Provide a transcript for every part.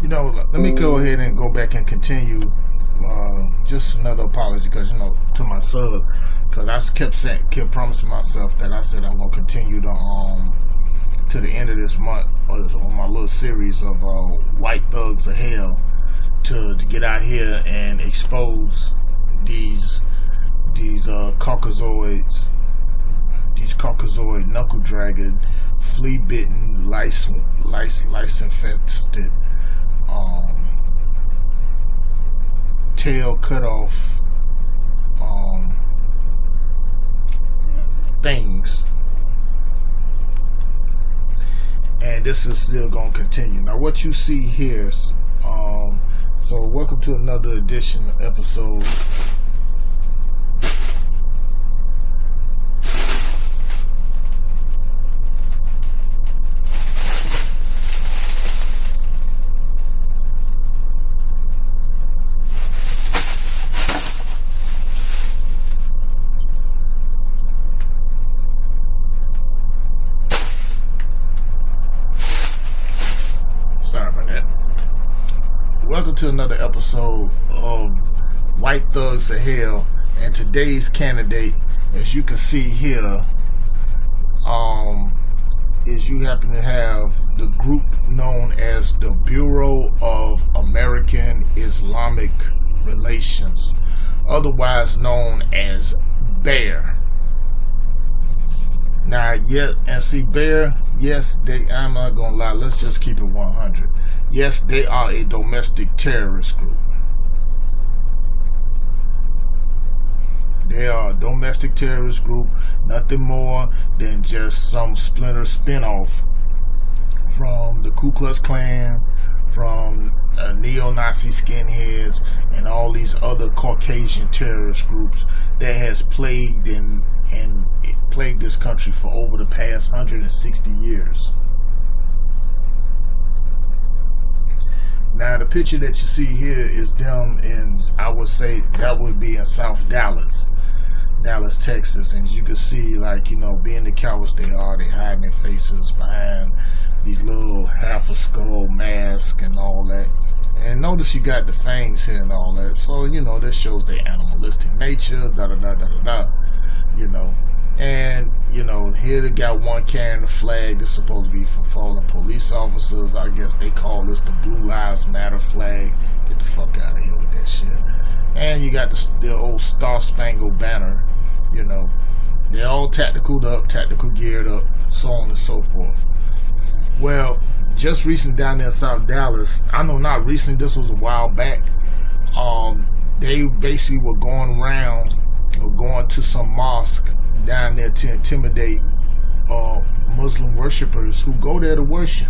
You know, let me go ahead and go back and continue. Just another apology, because to my sub, because I kept promising myself that I said I'm gonna continue to the end of this month on my little series of white thugs of hell to get out here and expose these Caucasoids, knuckle dragging, flea bitten, lice infested, tail cut off things. And this is still going to continue. Now what you see here is, so welcome to another edition episode of White Thugs of Hell, and today's candidate, as you can see here, is you happen to have the group known as the Bureau of American Islamic Relations, otherwise known as BAIR. Now, BAIR, yes, I'm not gonna lie, let's just keep it 100. Yes, they are a domestic terrorist group. They are a domestic terrorist group, nothing more than just some spinoff from the Ku Klux Klan, from neo-Nazi skinheads, and all these other Caucasian terrorist groups that has plagued this country for over the past 160 years. Now the picture that you see here is them in, I would say that would be in South Dallas, Texas, and you can see, being the cowards they are, they hiding their faces behind these little half a skull mask and all that. And notice you got the fangs here and all that, so that shows their animalistic nature, And here they got one carrying the flag that's supposed to be for fallen police officers. I guess they call this the Blue Lives Matter flag. Get the fuck out of here with that shit. And you got the old Star Spangled Banner. They're all tactical geared up, so on and so forth. Well, just recently down there in South Dallas, I know not recently, this was a while back, they basically were going around, going to some mosque down there to intimidate Muslim worshippers who go there to worship,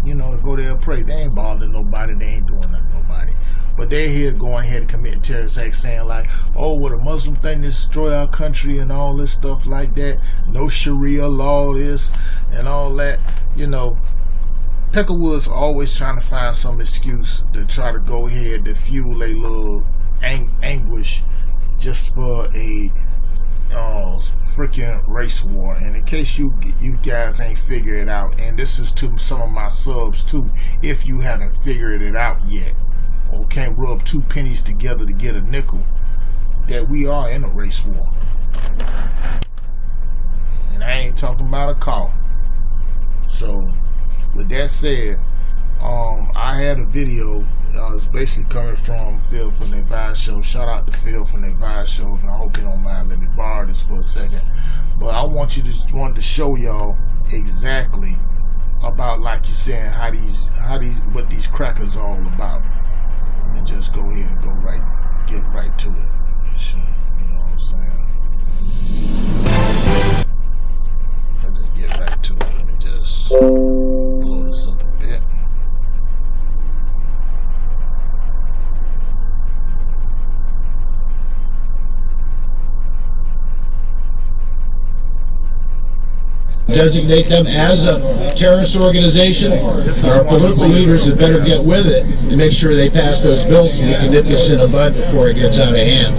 to go there and pray. They ain't bothering nobody, they ain't doing nothing to nobody, but they're here going ahead and committing terrorist acts, saying what a Muslim thing to destroy our country and all this stuff like that, no Sharia law, this and all that. Peckerwood's always trying to find some excuse to try to go ahead to fuel a little anguish just for a freaking race war. And in case you guys ain't figured it out, and this is to some of my subs too, if you haven't figured it out yet, or can't rub two pennies together to get a nickel, that we are in a race war. And I ain't talking about a car. So with that said, I had a video. It's basically coming from Phil from the Advice Show. Shout out to Phil from the Advice Show. I hope you don't mind. Let me borrow this for a second. But I wanted to show y'all exactly about, like you're saying, what these crackers are all about. Let me just go ahead and get right to it. You know what I'm saying? Let's just get right to it. Let me just blow this up a bit. Designate them as a terrorist organization. Our political leaders had better get with it and make sure they pass those bills so we can nip this in the bud before it gets out of hand.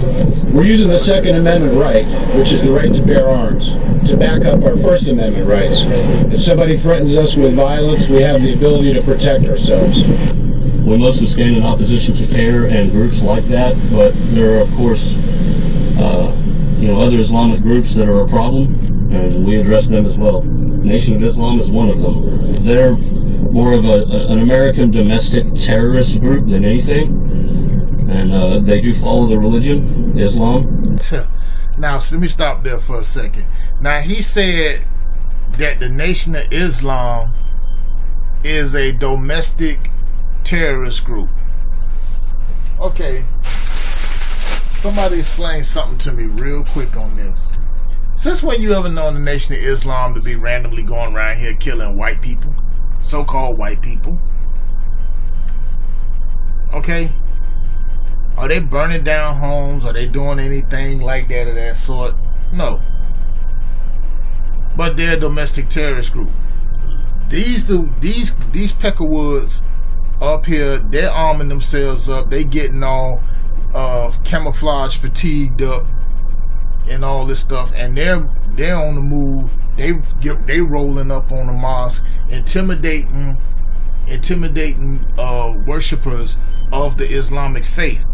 We're using the Second Amendment right, which is the right to bear arms, to back up our First Amendment rights. If somebody threatens us with violence, we have the ability to protect ourselves. We mostly stand in opposition to terror and groups like that, but there are, of course, other Islamic groups that are a problem, and we address them as well. Nation of Islam is one of them. They're more of an American domestic terrorist group than anything, and they do follow the religion, Islam. Now, let me stop there for a second. Now, he said that the Nation of Islam is a domestic terrorist group. Okay, somebody explain something to me real quick on this. Since when you ever known the Nation of Islam to be randomly going around here killing white people, so-called white people? Okay, are they burning down homes? Are they doing anything like that of that sort? No. But they're a domestic terrorist group. These Peckerwoods up here, they're arming themselves up. They getting all camouflage fatigued up and all this stuff, and they're on the move. They rolling up on the mosque, intimidating worshipers of the Islamic faith,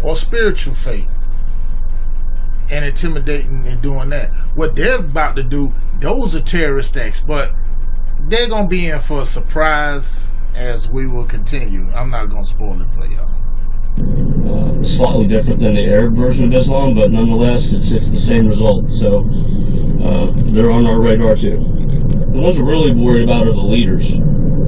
or spiritual faith, and intimidating and doing that. What they're about to do, those are terrorist acts, but they're gonna be in for a surprise as we will continue. I'm not gonna spoil it for y'all. Slightly different than the Arab version of Islam, but nonetheless, it's the same result. So they're on our radar too. The ones we're really worried about are the leaders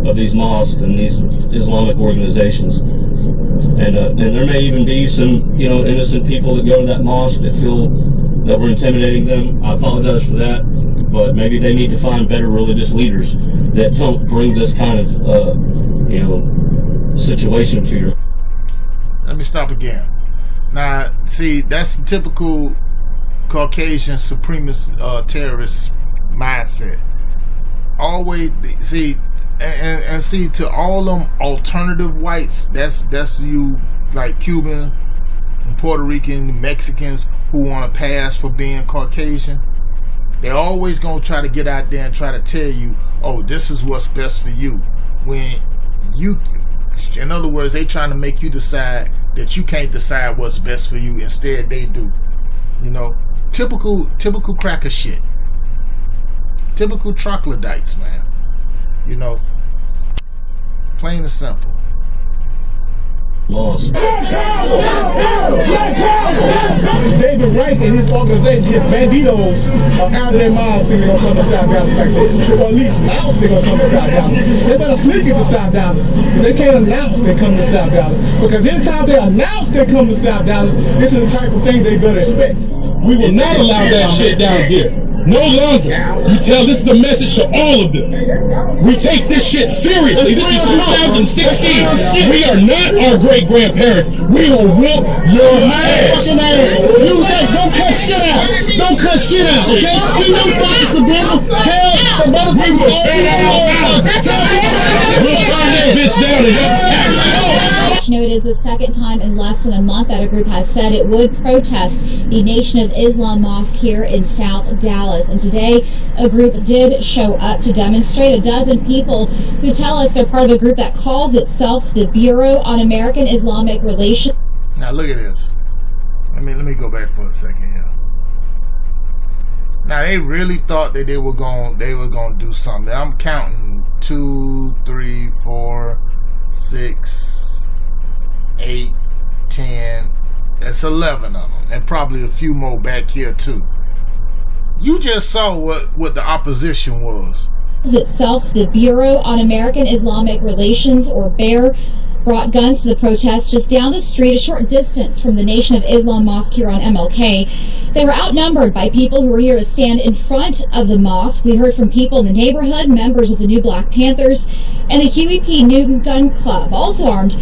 of these mosques and these Islamic organizations. And there may even be some, innocent people that go to that mosque that feel that we're intimidating them. I apologize for that, but maybe they need to find better religious leaders that don't bring this kind of, situation to you. Let me stop again. Now, see, that's the typical Caucasian supremacist terrorist mindset. Always see. And see, to all them alternative whites, that's you, like Cuban and Puerto Rican, Mexicans who want to pass for being Caucasian. They're always going to try to get out there and try to tell you, oh, this is what's best for you. When you, in other words, they trying to make you decide that you can't decide what's best for you. Instead, they do. Typical cracker shit. Typical troglodytes, man. Plain and simple. Lost. David Wright and his organization, his banditos, are out of their minds thinking they're going to come to South Dallas like this. Or at least announce they're going to come to South Dallas. They better sneak it to South Dallas. They can't announce they're coming to South Dallas. Because anytime they announce they're coming to South Dallas, this is the type of thing they better expect. We will not allow that shit down here. No longer. You tell this is a message to all of them. We take this shit seriously. This is 2016. We are not our great-grandparents. We will whoop your ass. Use that. Don't cut shit out. Don't cut shit out, okay? You know fucking subliminal. Tell the motherfuckers all you know. We'll burn this bitch down and it is the second time in less than a month that a group has said it would protest the Nation of Islam mosque here in South Dallas. And today, a group did show up to demonstrate. A dozen people who tell us they're part of a group that calls itself the Bureau on American Islamic Relations. Now look at this. Let me go back for a second here. Now they really thought that they were going to do something. I'm counting 2, 3, 4, 6, 8, 10. That's 11 of them, and probably a few more back here too. You just saw what the opposition was. Itself, the Bureau on American Islamic Relations, or BAIR, brought guns to the protest just down the street, a short distance from the Nation of Islam mosque here on MLK. They were outnumbered by people who were here to stand in front of the mosque. We heard from people in the neighborhood, members of the New Black Panthers, and the QEP Newton Gun Club, also armed,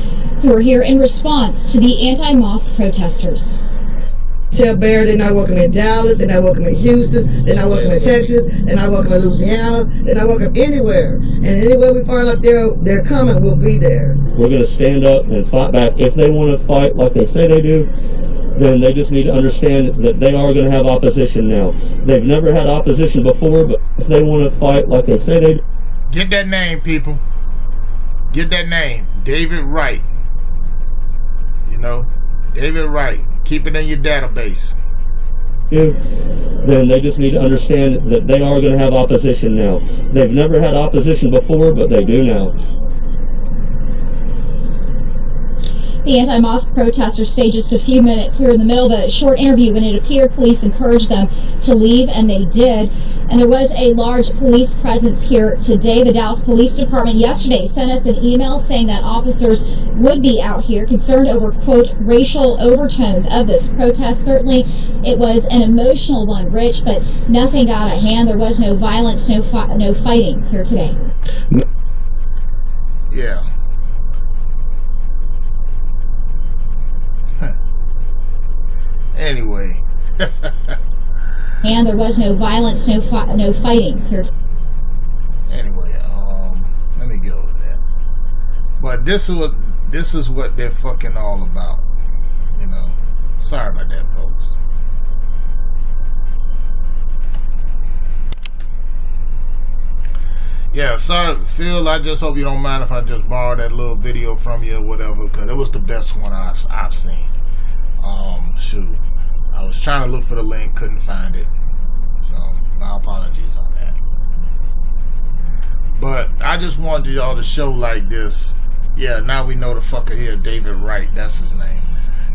who were here in response to the anti-mosque protesters. Tell BAIR they're not welcome in Dallas, they're not welcome in Houston, they're not welcome in Texas, they're not welcome in Louisiana, they're not welcome anywhere. And anywhere we find out they're coming, we'll be there. We're going to stand up and fight back. If they want to fight like they say they do, then they just need to understand that they are going to have opposition now. They've never had opposition before, but if they want to fight like they say they do. Get that name, people. Get that name. David Wright. You know, David Wright. Keep it in your database. Then they just need to understand that they are going to have opposition now. They've never had opposition before, but they do now. The anti-mosque protesters stayed just a few minutes. We were in the middle of a short interview when it appeared police encouraged them to leave, and they did. And there was a large police presence here today. The Dallas Police Department yesterday sent us an email saying that officers would be out here concerned over, quote, racial overtones of this protest. Certainly it was an emotional one, Rich, but nothing got out of hand. There was no violence, no fighting here today. Yeah. Anyway. And there was no violence, no fighting here. Anyway, let me go with that. But this is what they're fucking all about. You know. Sorry about that, folks. Yeah, sorry, Phil, I just hope you don't mind if I just borrow that little video from you or whatever, because it was the best one I've seen. Shoot. I was trying to look for the link, couldn't find it. So, my apologies on that. But I just wanted y'all to show like this. Yeah, now we know the fucker here, David Wright, that's his name.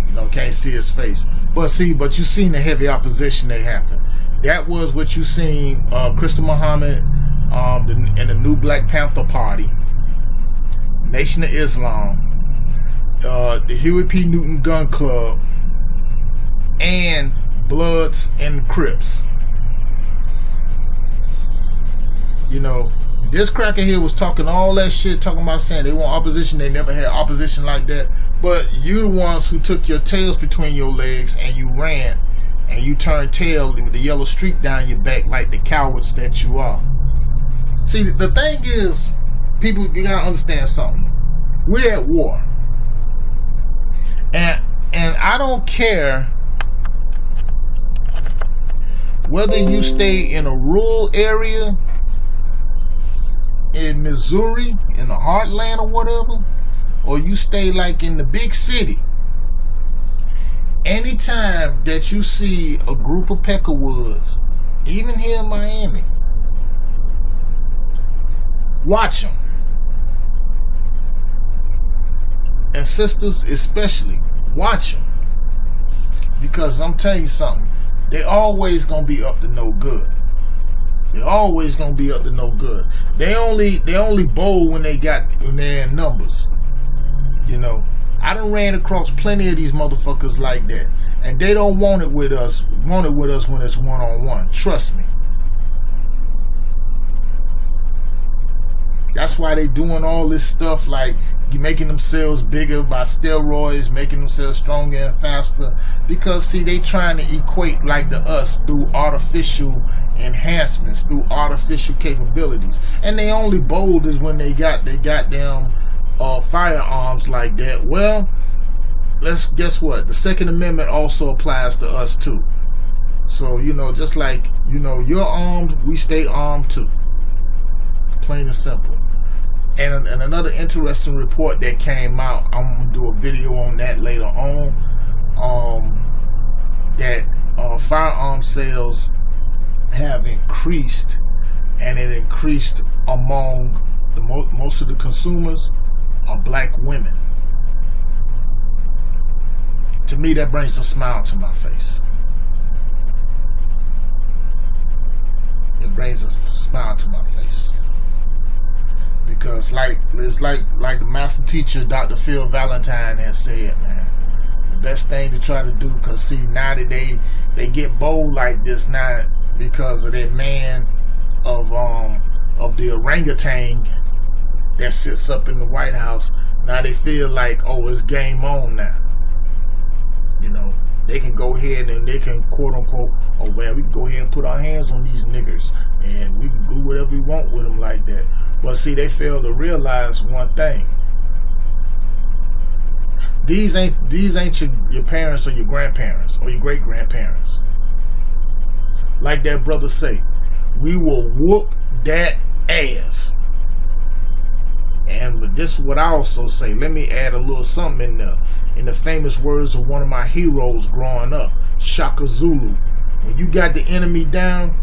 You know, can't see his face. But you seen the heavy opposition that happened. That was what you seen Crystal Muhammad and the new Black Panther Party, Nation of Islam, the Huey P. Newton Gun Club, and Bloods and Crips. You know, this cracker here was talking all that shit, talking about saying they want opposition. They never had opposition like that. But you the ones who took your tails between your legs and you ran and you turned tail with the yellow streak down your back like the cowards that you are. See, the thing is, people, you gotta understand something. We're at war. And I don't care whether you stay in a rural area in Missouri, in the heartland or whatever, or you stay like in the big city. Anytime that you see a group of peckerwoods, even here in Miami, watch them. And sisters especially, watch them. Because I'm telling you something, they always gonna be up to no good. They always gonna be up to no good. They only bold when they're in numbers. You know, I done ran across plenty of these motherfuckers like that, and they don't want it with us. Want it with us when it's one-on-one. Trust me. That's why they doing all this stuff, like making themselves bigger by steroids, making themselves stronger and faster. Because see, they trying to equate like to us through artificial enhancements, through artificial capabilities. And they only bold is when they got their goddamn firearms like that. Well, guess what? The Second Amendment also applies to us too. So, you know, just like, you know, you're armed, we stay armed too. Plain and simple. And another interesting report that came out, I'm going to do a video on that later on, that firearm sales have increased, and it increased among most of the consumers are black women. To me, that brings a smile to my face. It brings a smile to my face. Because it's like the master teacher, Dr. Phil Valentine, has said, man, the best thing to try to do, because see, now that they get bold like this now because of that man of the orangutan that sits up in the White House. Now they feel like, oh, it's game on now. You know, they can go ahead and they can quote unquote, oh well, we can go ahead and put our hands on these niggers and we can do whatever we want with them like that. But see, they fail to realize one thing. These ain't your parents or your grandparents or your great grandparents. Like that brother say, we will whoop that ass. And this is what I also say. Let me add a little something in there. In the famous words of one of my heroes growing up, Shaka Zulu. When you got the enemy down,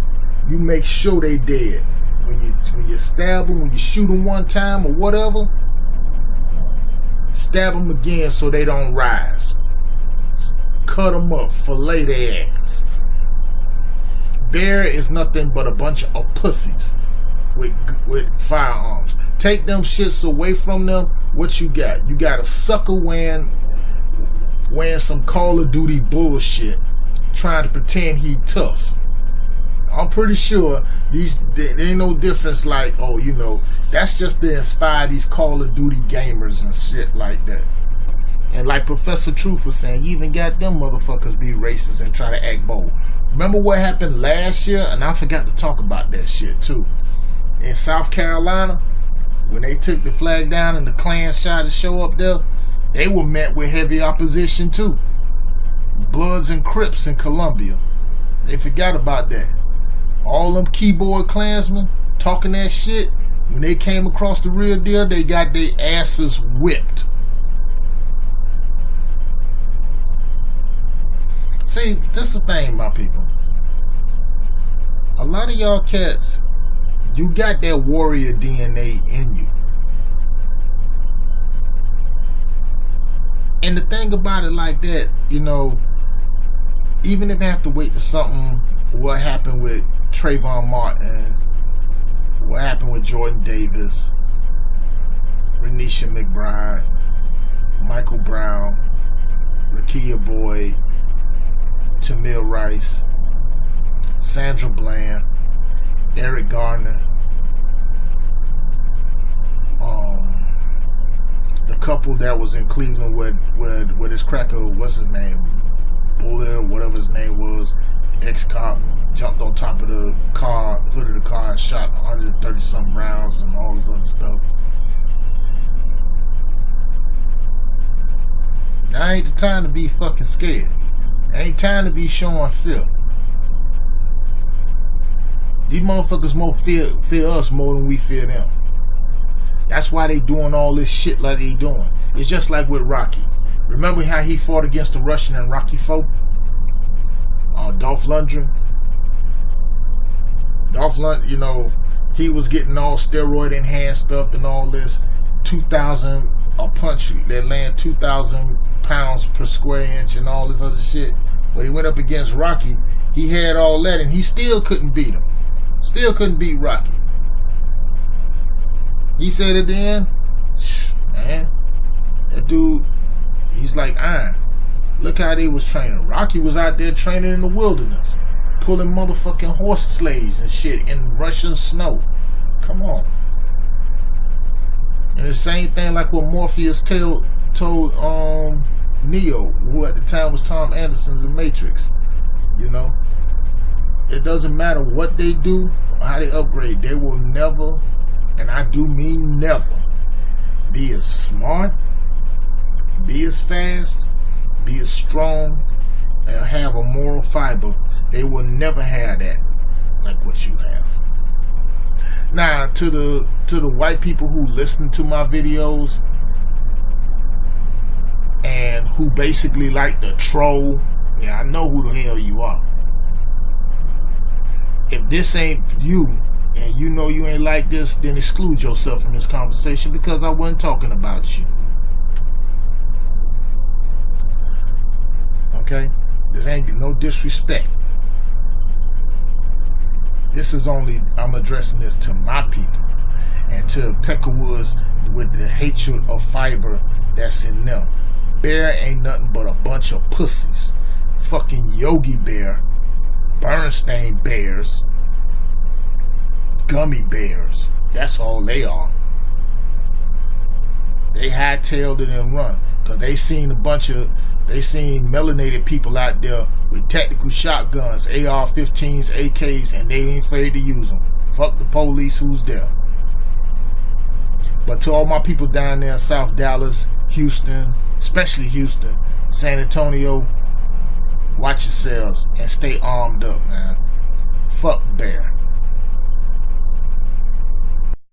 you make sure they dead. When you stab them, when you shoot them one time or whatever, stab them again so they don't rise. Cut them up, fillet their asses. BAIR is nothing but a bunch of pussies with firearms. Take them shits away from them. What you got? You got a sucker wearing some Call of Duty bullshit, trying to pretend he tough. I'm pretty sure there ain't no difference. Like, oh, you know, that's just to inspire these Call of Duty gamers and shit like that. And like Professor Truth was saying, you even got them motherfuckers be racist and try to act bold. Remember what happened last year? And I forgot to talk about that shit too. In South Carolina, when they took the flag down and the Klan tried to show up there, they were met with heavy opposition too. Bloods and Crips in Columbia. They forgot about that. All them keyboard Klansmen talking that shit, when they came across the real deal, they got their asses whipped. See, this is the thing, my people. A lot of y'all cats, you got that warrior DNA in you. And the thing about it like that, you know, even if I have to wait to something, what happened with Trayvon Martin, what happened with Jordan Davis, Renisha McBride, Michael Brown, Lakia Boyd, Tamir Rice, Sandra Bland, Eric Garner, the couple that was in Cleveland with his cracker, what's his name, Bullet or whatever his name was, ex-cop, jumped on top of the car, hood of the car, and shot 130 something rounds and all this other stuff. Now ain't the time to be fucking scared. Ain't time to be showing fear. These motherfuckers more fear us more than we fear them. That's why they doing all this shit like they doing. It's just like with Rocky. Remember how he fought against the Russian in Rocky IV? Dolph Lundgren. Dolph Lundgren, you know, he was getting all steroid enhanced up and all this. 2,000 a punch that land 2,000 pounds per square inch and all this other shit. But he went up against Rocky. He had all that and he still couldn't beat him. Still couldn't beat Rocky. He said at the end, man, that dude, he's like iron. Look how they was training. Rocky was out there training in the wilderness, pulling motherfucking horse sleighs and shit in Russian snow. Come on. And the same thing like what Morpheus told Neo, who at the time was Tom Anderson's The Matrix. You know, it doesn't matter what they do or how they upgrade, they will never, and I do mean never, be as smart, be as fast, be as strong, and have a moral fiber. They will never have that like what you have. Now, to the white people who listen to my videos and who basically like the troll, yeah, I know who the hell you are. If this ain't you, and you know you ain't like this, then exclude yourself from this conversation because I wasn't talking about you. Okay? This ain't no disrespect. This is only, I'm addressing this to my people and to Peckerwoods with the hatred of fiber that's in them. BAIR ain't nothing but a bunch of pussies. Fucking Yogi Bear, Bernstein Bears, gummy bears. That's all they are. They hightailed it and run. Because they seen melanated people out there with tactical shotguns, AR-15s, AKs, and they ain't afraid to use them. Fuck the police who's there. But to all my people down there in South Dallas, Houston, especially Houston, San Antonio, watch yourselves and stay armed up, man. Fuck BAIR.